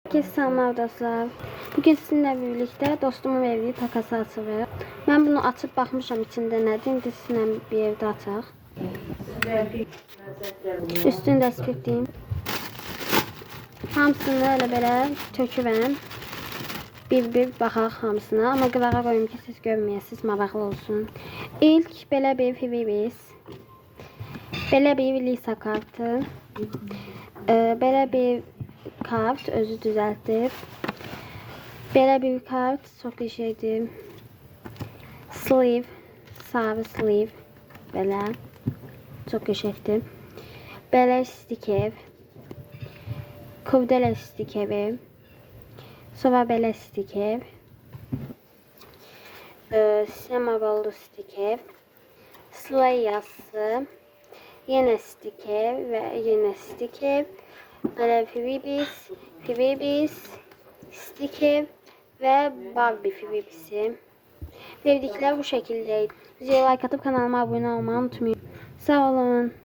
Selam dostlar. Bugün sizinle birlikte dostumun verdiği takası açılır. Ben bunu açıp bakmışam içinde nədir. İndi sizinle bir evde açaq. Üstünü də spirtliyim. Hamısını elə belə tökürəm. Bir baxaq hamısına. Amma qırağa qoyum ki siz görməyəsiniz, maraqlı olsun. İlk belə bir Firibis. Belə bir Lisa kartı. Belə bir kart özü düzəltib. Belə bir kart çox qəşəngdir. Sleeve, sarı sleeve. Belə çox qəşəngdir. Belə stiker. Kurdele stikeri. Sonra belə stiker. Sinema rollu stiker. Slay yazısı. Yenə stiker və yenə stiker. Böyle Firibis, stiker ve Barbie Firibis'i. Verdikler bu şekildeydi. Videoya like atıp kanalıma abone olmayı unutmayın. Sağ olun.